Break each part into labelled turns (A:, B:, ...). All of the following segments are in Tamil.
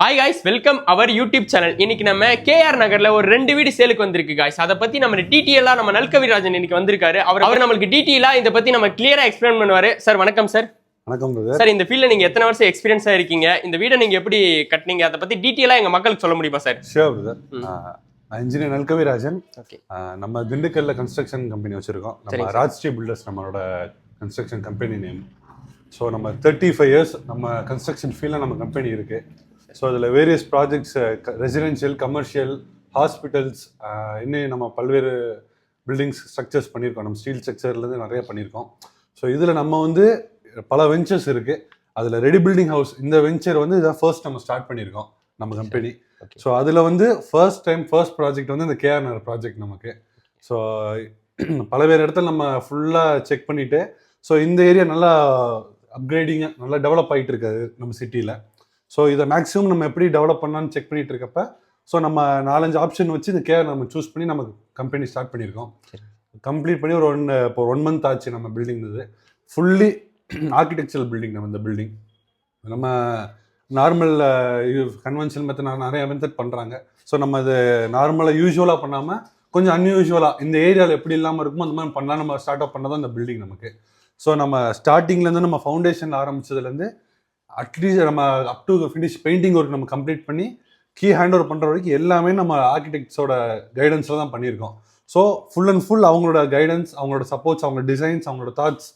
A: Hi guys, welcome our YouTube channel. இன்னைக்கு நம்ம கேஆர் நகர்ல ஒரு 2 வீடு சேலுக்கு வந்திருக்கு காய்ஸ். அதை பத்தி நம்ம டீட்டெயிலா நம்ம நல்கவிராஜன் இன்னைக்கு வந்திருக்காரு. அவர் நம்மளுக்கு டீட்டெயிலா இதை பத்தி நம்ம கிளியரா எக்ஸ்பிளைன் பண்ணுவாரு. சார் வணக்கம் சார்.
B: வணக்கம் பிரதர்.
A: சார், இந்த ஃபீல்ட்ல நீங்க எத்தனை வருஷம் எக்ஸ்பீரியன்ஸா இருக்கீங்க? இந்த வீடை நீங்க எப்படி கட்டினீங்க? அதை பத்தி டீட்டெயிலா எங்க மக்களுக்கு சொல்ல முடியுமா sir?
B: Sure brother. Engineer Nalkavirajan.
A: Okay.
B: நம்ம திண்டுக்கல்ல கன்ஸ்ட்ரக்ஷன் கம்பெனி வச்சிருக்கோம். நம்ம ராஜ்ஸ்ரீ பில்டர்ஸ் நம்மளோட கன்ஸ்ட்ரக்ஷன் கம்பெனி நேம். ஸோ நம்ம 35 இயர்ஸ் நம்ம கன்ஸ்ட்ரக்ஷன் ஃபீல்டில் நம்ம கம்பெனி இருக்கு. ஸோ அதில் various projects, residential, commercial, hospitals, இன்னும் நம்ம பல்வேறு பில்டிங்ஸ் ஸ்ட்ரக்சர்ஸ் பண்ணியிருக்கோம். நம்ம ஸ்டீல் ஸ்ட்ரக்சர்லேருந்து நிறைய பண்ணியிருக்கோம். ஸோ இதில் நம்ம வந்து பல வெஞ்சர்ஸ் இருக்குது. அதில் ரெடி பில்டிங் ஹவுஸ் இந்த வெஞ்சர் வந்து இதான் ஃபர்ஸ்ட் நம்ம ஸ்டார்ட் பண்ணியிருக்கோம் நம்ம கம்பெனி. ஸோ அதில் வந்து ஃபர்ஸ்ட் ப்ராஜெக்ட் வந்து இந்த கேஆர் நகர் ப்ராஜெக்ட் நமக்கு. ஸோ பலவேறு இடத்துல நம்ம ஃபுல்லாக செக் பண்ணிவிட்டு, ஸோ இந்த ஏரியா நல்லா அப்கிரேடிங்காக நல்லா டெவலப் ஆகிட்டு இருக்காது நம்ம சிட்டியில். ஸோ இதை மேக்ஸிமம் நம்ம எப்படி டெவலப் பண்ணலான்னு செக் பண்ணிட்டு இருக்கப்ப, ஸோ நம்ம 4-5 ஆப்ஷன் வச்சு இந்த கேர் நம்ம சூஸ் பண்ணி நம்ம கம்பெனி ஸ்டார்ட் பண்ணியிருக்கோம். கம்ப்ளீட் பண்ணி இப்போ 1 மந்த் ஆச்சு நம்ம பில்டிங். இது ஃபுல்லி ஆர்கிடெக்சரல் பில்டிங். நம்ம இந்த பில்டிங் நம்ம நார்மல் கன்வென்ஷனல் மெத்தட் நிறைய மெத்தட் பண்ணுறாங்க. ஸோ நம்ம இது நார்மலாக யூஸ்வலாக பண்ணாமல் கொஞ்சம் அன்யூஸ்வலாக இந்த ஏரியாவில் எப்படி இல்லாமல் இருக்குமோ அந்த மாதிரி பண்ணலாம். நம்ம ஸ்டார்ட் அப் பண்ணதான் இந்த பில்டிங் நமக்கு. ஸோ நம்ம ஸ்டார்டிங்லேருந்து நம்ம ஃபவுண்டேஷன் ஆரம்பிச்சதுலேருந்து அட்லீஸ்ட் நம்ம up to finish painting work நம்ம கம்ப்ளீட் பண்ணி கீ ஹேண்ட் ஓவர் பண்ணுற வரைக்கும் எல்லாமே நம்ம ஆர்கிடெக்ட்ஸோட கைடன்ஸில் தான் பண்ணியிருக்கோம். ஸோ ஃபுல் அண்ட் ஃபுல் அவங்களோட கைடன்ஸ், அவங்களோட சப்போர்ட்ஸ், அவங்களோட டிசைன்ஸ், அவங்களோட தாட்ஸ்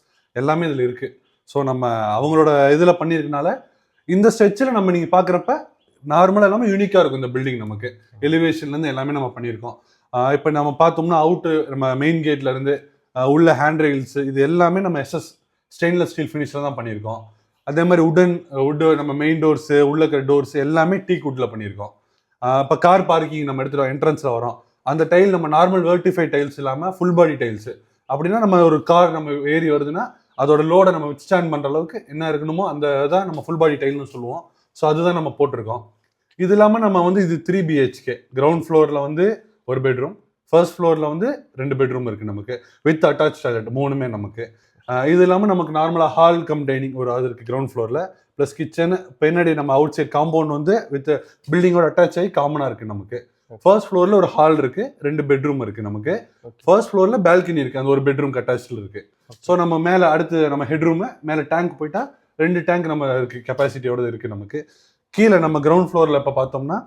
B: எல்லாமே இதில் இருக்குது. ஸோ நம்ம அவங்களோட இதில் பண்ணியிருக்கனால இந்த ஸ்ட்ரெச்சில் நம்ம நீங்கள் பார்க்குறப்ப நார்மலாக எல்லாமே யூனிக்காக இருக்கும் இந்த பில்டிங். நமக்கு எலிவேஷன்லேருந்து எல்லாமே நம்ம பண்ணியிருக்கோம். இப்போ நம்ம பார்த்தோம்னா அவுட்டு நம்ம மெயின் கேட்லேருந்து உள்ள ஹேண்ட் ரெயில்ஸ் இது எல்லாமே நம்ம ஸ்டெயின்லெஸ் ஸ்டீல் ஃபினிஷில் தான் பண்ணியிருக்கோம். அதே மாதிரி வுட்டு நம்ம மெயின் டோர்ஸு, உள்ள இருக்கிற டோர்ஸ் எல்லாமே டீக் வுட்டில் பண்ணியிருக்கோம். இப்போ கார் பார்க்கிங் நம்ம எடுத்துகிட்டு என்ட்ரன்ஸில் வரோம், அந்த டைல் நம்ம நார்மல் வெர்டிஃபை டைல்ஸ் இல்லாமல் ஃபுல் பாடி டைல்ஸு. அப்படின்னா நம்ம ஒரு கார் நம்ம ஏறி வருதுன்னா அதோட லோடை நம்ம ஸ்டாண்ட் பண்ணுற அளவுக்கு என்ன இருக்கணுமோ அந்த தான் நம்ம ஃபுல் பாடி டைல்னு சொல்லுவோம். ஸோ அதுதான் நம்ம போட்டிருக்கோம். இது இல்லாமல் நம்ம வந்து இது 3 BHK. கிரவுண்ட் ஃப்ளோரில் வந்து ஒரு பெட்ரூம், ஃபர்ஸ்ட் ஃப்ளோரில் வந்து 2 பெட்ரூம் இருக்குது நமக்கு வித் அட்டாச் டாய்லெட் 3மே நமக்கு. இது இல்லாமல் நமக்கு நார்மலாக ஹால் கம் டைனிங் ஒரு அது இருக்குது கிரவுண்ட் ஃப்ளோரில், ப்ளஸ் கிச்சன். பின்னாடி நம்ம அவுட் சைட் காம்பவுண்ட் வந்து வித் பில்டிங்கோட அட்டாச் ஆகி காமனாக இருக்குது நமக்கு. ஃபர்ஸ்ட் ஃப்ளோரில் ஒரு ஹால் இருக்குது, 2 பெட்ரூம் இருக்குது நமக்கு. ஃபர்ஸ்ட் ஃப்ளோரில் பால்கனி இருக்குது, அந்த ஒரு பெட்ரூம் அட்டாச்சில் இருக்குது. ஸோ நம்ம மேலே அடுத்து நம்ம ஹெட்ரூமு மேலே டேங்க் போயிட்டா 2 டேங்க் நம்ம இருக்குது, கெப்பாசிட்டியோட இருக்குது நமக்கு. கீழே நம்ம கிரவுண்ட் ஃப்ளோரில் இப்போ பார்த்தோம்னா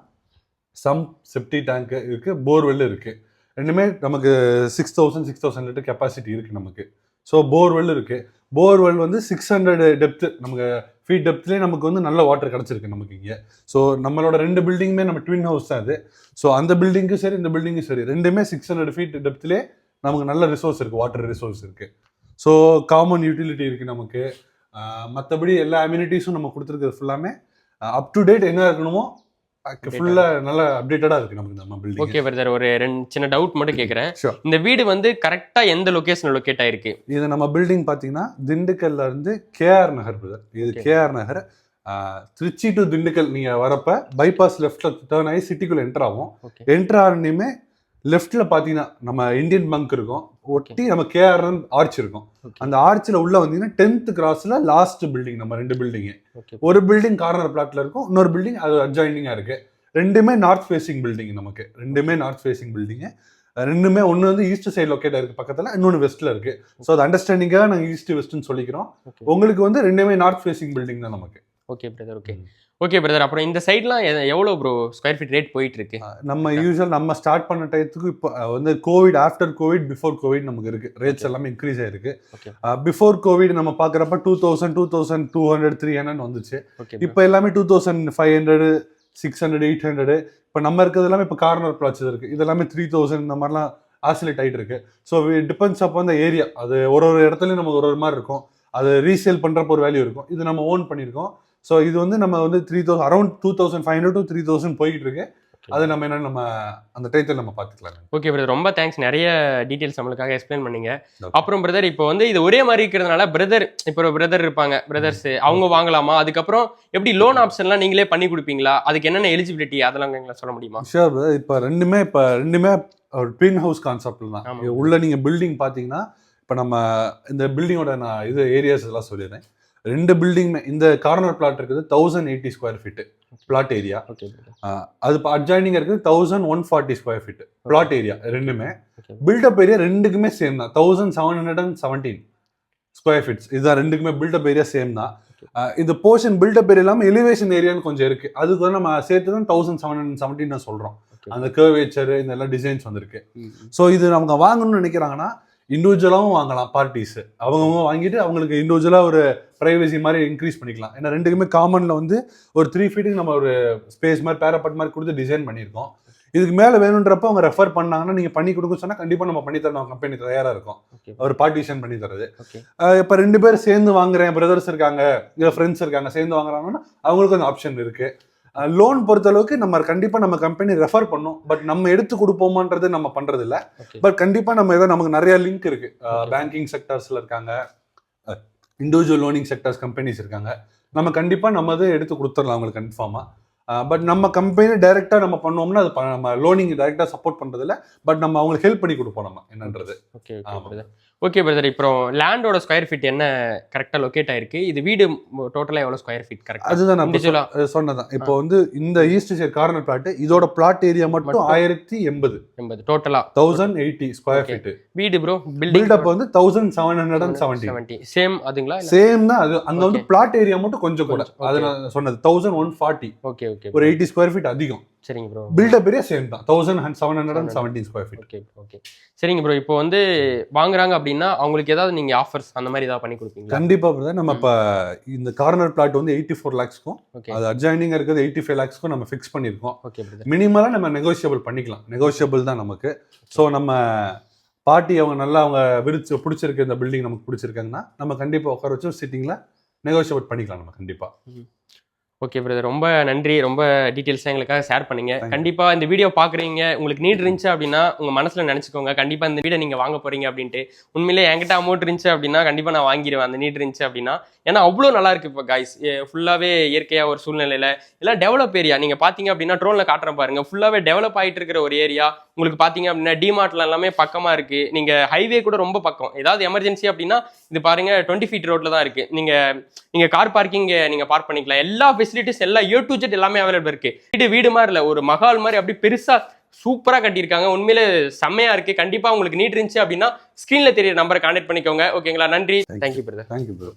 B: செப்டி டேங்க் இருக்குது, போர்வெல் இருக்குது. ரெண்டுமே நமக்கு 6,000 லிட்டர் கெப்பாசிட்டி இருக்குது நமக்கு. ஸோ போர்வெல் இருக்குது. போர்வெல் வந்து 600 டெப்த்து நமக்கு ஃபீட் டெப்த்லேயே நமக்கு வந்து நல்ல வாட்டர் கிடச்சிருக்கு நமக்கு இங்கே. ஸோ நம்மளோட 2 பில்டிங்குமே நம்ம ட்வின் ஹவுஸ் தான் அது. ஸோ அந்த பில்டிங்கும் சரி இந்த பில்டிங்கும் சரி ரெண்டுமே 600 ஃபீட் டெப்த்லேயே நமக்கு நல்ல ரிசோர்ஸ் இருக்குது, வாட்டர் ரிசோர்ஸ் இருக்குது. ஸோ காமன் யூட்டிலிட்டி இருக்குது நமக்கு. மற்றபடி எல்லா அம்யூனிட்டிஸும் நம்ம கொடுத்துருக்கிறது ஃபுல்லாமே அப் டு டேட் என்ன இருக்கணுமோ ஃபுல்லா நல்லா அப்டேட்டடா இருக்கு நமக்கு நம்ம பில்டிங்.
A: ஓகே பிரதர், ஒரு 2 சின்ன டவுட் மட்டும் கேக்குறேன். இந்த வீடு வந்து கரெக்ட்டா எந்த லொகேஷன்ல லொகேட் ஆயிருக்கு?
B: இது நம்ம பில்டிங் பாத்தீங்கன்னா திண்டுக்கல்ல இருந்து கேஆர் நகர் பிரதர். இது கேஆர் நகர். திருச்சி டு திண்டுக்கல் நீங்க வரப்ப பைபாஸ் லெஃப்ட்ல டர்ன் ஆகி சிட்டிக்குள்ள என்டர் ஆகும். என்டர் ஆனதுமே லெஃப்ட்ல பாத்தீங்கன்னா நம்ம இந்தியன் பங்க் இருக்கும், ஒட்டி நம்ம கேஆர் ஆர்ச் இருக்கும். அந்த ஆர்ச்சில் உள்ள வந்தீங்கன்னா 10th கிராஸ்ல லாஸ்ட் பில்டிங் நம்ம 2 பில்டிங். ஒரு பில்டிங் கார்னர் பிளாட்ல இருக்கும், இன்னொரு பில்டிங் அது அட்ஜாயினிங்கா இருக்கு. ரெண்டுமே நார்த் ஃபேசிங் பில்டிங் நமக்கு. ரெண்டுமே நார்த் ஃபேசிங் பில்டிங். ரெண்டுமே ஒன்று வந்து ஈஸ்ட் சைடு லொக்கேட் இருக்கு பக்கத்தில், இன்னொன்று வெஸ்ட்ல இருக்கு. ஸோ அது அண்டர்ஸ்டாண்டிங்காக நாங்கள் ஈஸ்ட் வெஸ்ட்னு சொல்லிக்கிறோம். உங்களுக்கு வந்து ரெண்டுமே நார்த் ஃபேசிங் பில்டிங் தான் நமக்கு.
A: Okay brother. ஓகே பிரதர், அப்புறம் இந்த சைட்லாம் எவ்வளோ ப்ரோ ஸ்கொயர் ஃபீட் ரேட் போயிட்டு இருக்கு?
B: நம்ம யூஸ்வல் நம்ம ஸ்டார்ட் பண்ண டயத்துக்கு இப்போ வந்து Covid, after Covid, before Covid நமக்கு இருக்கு ரேட்ஸ் எல்லாமே இன்க்ரீஸ் ஆயிருக்கு. பிஃபோர் கோவிட் நம்ம பார்க்குறப்ப 2000, 2200, 300 வந்துச்சு. இப்போ எல்லாமே 2500, 600, 800. இப்போ நம்ம இருக்கிறது எல்லாமே இப்போ கார்னர் பிளாட்ஸ் இருக்கு, இது எல்லாமே 3000 இந்த மாதிரிலாம் ஆசிலேட் ஆகிட்டு இருக்கு. ஸோ டிபெண்ட்ஸ் அப்போ அந்த ஏரியா, அது ஒரு இடத்துலையும் நமக்கு ஒரு மாதிரி இருக்கும். அது ரீசேல் பண்ணுறப்போ ஒரு வேல்யூ இருக்கும். இது நம்ம ஓன் பண்ணியிருக்கோம். ஸோ இது வந்து நம்ம வந்து 3000 அரௌண்ட் 2500 to 3000 போயிட்டு இருக்கு. அது நம்ம என்ன நம்ம அந்த டைத்தில் நம்ம பார்த்துக்கலாம்.
A: ஓகே பிரதர், ரொம்ப தேங்க்ஸ், நிறைய டீட்டெயில்ஸ் நம்மளுக்காக எக்ஸ்பிளைன் பண்ணீங்க. அப்புறம் பிரதர், இப்போ வந்து இது ஒரே மாதிரி இருக்கிறதுனால இப்போ பிரதர் இருப்பாங்க, பிரதர்ஸ் அவங்க வாங்கலாமா? அதுக்கப்புறம் எப்படி லோன் ஆப்ஷன்லாம் நீங்களே பண்ணி கொடுப்பீங்களா? அதுக்கு என்னென்ன எலிஜிபிலிட்டி அதெல்லாம் எங்களை சொல்ல முடியுமா?
B: Sure brother. இப்போ ரெண்டுமே ஒரு ட்வின் ஹவுஸ் கான்செப்ட்ல தான். உள்ள நீங்கள் பில்டிங் பார்த்தீங்கன்னா இப்போ நம்ம இந்த பில்டிங்கோட நான் இது ஏரியாஸ் எல்லாம் சொல்லிடுறேன். 2 பில்டிங்குமே இந்த கார்னர் பிளாட் இருக்குது 1080 ஸ்கொயர் ஃபீட் பிளாட் ஏரியா. அது அட்ஜாயினிங் இருக்குது 1140 ஸ்கொயர் ஃபீட் பிளாட் ஏரியா. ரெண்டுமே பில்டப் ஏரியா ரெண்டுக்குமே சேம் தான் 1717 ஸ்கொயர் ஃபீட்ஸ். இதுதான் ரெண்டுக்குமே பில்டப் ஏரியா சேம் தான். இந்த போர்ஷன் பில்டப் ஏரியா இல்லாமல் எலிவேஷன் ஏரியான்னு கொஞ்சம் இருக்கு. அதுக்கு வந்து நம்ம சேர்த்து தான் 1717 நான் சொல்றோம். அந்த கர்வேச்சர் இந்த எல்லாம் டிசைன்ஸ் வந்திருக்கு. ஸோ இது அவங்க வாங்கணும்னு நினைக்கிறாங்கன்னா இண்டிவிஜுவலாகவும் வாங்கலாம். பார்ட்டிஸ் அவங்கவுங்க வாங்கிட்டு அவங்களுக்கு இண்டிவிஜுவலாக ஒரு ப்ரைவசி மாதிரி இன்க்ரீஸ் பண்ணிக்கலாம். ஏன்னா ரெண்டுக்குமே காமனில் வந்து ஒரு 3 ஃபீட்டுக்கு நம்ம ஒரு ஸ்பேஸ் மாதிரி பேரப்பட் மாதிரி கொடுத்து டிசைன் பண்ணியிருக்கோம். இதுக்கு மேலே வேணுன்றப்ப அவங்க ரெஃபர் பண்ணாங்கன்னா நீங்கள் பண்ணி கொடுக்க சொன்னால் கண்டிப்பாக நம்ம பண்ணி தரோம். கம்பெனி தயாராக இருக்கும் ஒரு பார்ட்டிஷன் பண்ணி தரது. இப்போ 2 பேர் சேர்ந்து வாங்குறேன், பிரதர்ஸ் இருக்காங்க இல்லை ஃப்ரெண்ட்ஸ் இருக்காங்க சேர்ந்து வாங்குறாங்கன்னா அவங்களுக்கு அந்த ஆப்ஷன் இருக்கு. லோன் பொறுத்தளவுக்கு நம்ம கண்டிப்பாக நம்ம கம்பெனி ரெஃபர் பண்ணோம். பட் நம்ம எடுத்து கொடுப்போமான்றது நம்ம பண்றது இல்லை. பட் கண்டிப்பாக நம்ம ஏதோ நமக்கு நிறைய லிங்க் இருக்கு. பேங்கிங் செக்டர்ஸ்ல இருக்காங்க, இண்டிவிஜுவல் லோனிங் செக்டர்ஸ் கம்பெனிஸ் இருக்காங்க. நம்ம கண்டிப்பாக நம்ம அதை எடுத்து கொடுத்துடலாம் அவங்களுக்கு கன்ஃபார்மா. பட் நம்ம கம்பெனி டைரக்டா நம்ம பண்ணோம்னா அது நம்ம லோனிங் டைரக்டா சப்போர்ட் பண்றது இல்லை. பட் நம்ம அவங்களுக்கு ஹெல்ப் பண்ணி கொடுப்போம் நம்ம என்னன்றது.
A: ஓகே பிரதர், இப்போ லேண்டோட ஸ்கொயர் ஃபீட் என்ன கரெக்டா லொகேட் ஆயிருக்கு? இது வீடு டோட்டலா எவ்வளவு ஸ்கொயர் ஃபீட் கரெக்ட்?
B: அதுதான் நான் சொன்னதான். இப்போ வந்து இந்த ஈஸ்ட் சைடு கார்னர் பிளாட் இதோட பிளாட் ஏரியா மட்டும் 1080
A: டோட்டலா
B: 1080 ஸ்கொயர் ஃபீட்.
A: வீடு ப்ரோ
B: பில்டப் வந்து 1770
A: சேம் அதுங்களா?
B: சேம் தான். அது அங்க வந்து பிளாட் ஏரியா மட்டும் கொஞ்சம் கூட. அது நான் சொன்னது 1140.
A: ஓகே ஓகே,
B: ஒரு 80 ஸ்கொயர் ஃபீட் அதிகம்.
A: சரிங்க ப்ரோ.
B: பில்டப் ஏரியா சேம் தான் 1770 ஸ்கொயர் ஃபீட்.
A: ஓகே ஓகே, சரிங்க ப்ரோ. இப்போ வந்து வாங்குறாங்க அப்படின்னா அவங்களுக்கு ஏதாவது நீங்க ஆஃபர்ஸ் அந்த மாதிரி ஏதாவது பண்ணி கொடுப்பீங்க?
B: கண்டிப்பா பிரதர். நம்ம இப்ப இந்த கார்னர் பிளாட் வந்து 84 lakhsக்கும் அது அட்ஜாயினிங் இருக்குது 85 lakhsக்கும் நம்ம ஃபிக்ஸ் பண்ணிருக்கோம்.
A: Okay brother.
B: மினிமலா நம்ம நெகோஷியபிள் பண்ணிக்கலாம். நெகோஷியபிள் தான் நமக்கு. ஸோ நம்ம பார்ட்டி அவங்க நல்லா அவங்க பிடிச்சிருக்கு இந்த பில்டிங் நமக்கு பிடிச்சிருக்காங்கன்னா நம்ம கண்டிப்பா உட்கார வச்சு சிட்டிங்ல நெகோஷியபிள் பண்ணிக்கலாம் நம்ம கண்டிப்பா.
A: ஓகே பிரதர், ரொம்ப நன்றி. ரொம்ப டீட்டெயில்ஸாக எங்களுக்காக ஷேர் பண்ணீங்க. கண்டிப்பாக இந்த வீடியோ பார்க்குறீங்க, உங்களுக்கு நீட் இருந்துச்சு அப்படின்னா உங்கள் மனசில் நினச்சிக்கோங்க, கண்டிப்பாக இந்த வீடை நீங்கள் வாங்க போகிறீங்க அப்படின்ட்டு. உண்மையிலே என்கிட்ட அமௌண்ட் இருந்துச்சு அப்படின்னா கண்டிப்பாக நான் வாங்கிடுவேன் அந்த நீட் இருந்துச்சு அப்படின்னா. ஏன்னா அவ்வளோ நல்லா இருக்குது இப்போ காய்ஸ். ஃபுல்லாகவே இயற்கையாக ஒரு சூழ்நிலையில் எல்லாம் டெவலப் ஏரியா. நீங்கள் பார்த்தீங்க அப்படின்னா ட்ரோனில் காட்டுற பாருங்க, ஃபுல்லாகவே டெவலப் ஆகிட்டு இருக்கிற ஒரு ஏரியா. உங்களுக்கு பார்த்தீங்க அப்படின்னா டிமார்ட்ல எல்லாமே பக்கமாக இருக்குது. நீங்கள் ஹைவே கூட ரொம்ப பக்கம். ஏதாவது எமர்ஜென்சி அப்படின்னா இது பாருங்க 20 feet ரோட்ல தான் இருக்குது. நீங்கள் கார் பார்க்கிங் நீங்கள் பார்க் பண்ணிக்கலாம். எல்லா ஃபெசிலிட்டிஸ் எல்லாம் A to Z எல்லாமே அவைலபிள் இருக்குது. வீடு மாதிரி இல்லை, ஒரு மஹால் மாதிரி அப்படி பெருசாக சூப்பராக கட்டியிருக்காங்க. உண்மையிலே செம்மையாக இருக்குது. கண்டிப்பாக உங்களுக்கு நீட் இருந்துச்சு அப்படின்னா ஸ்க்ரீனில் தெரியற நம்பரை கான்டாக்ட் பண்ணிக்கோங்க. ஓகேங்களா? நன்றி. Thank you brother.
B: Thank you bro.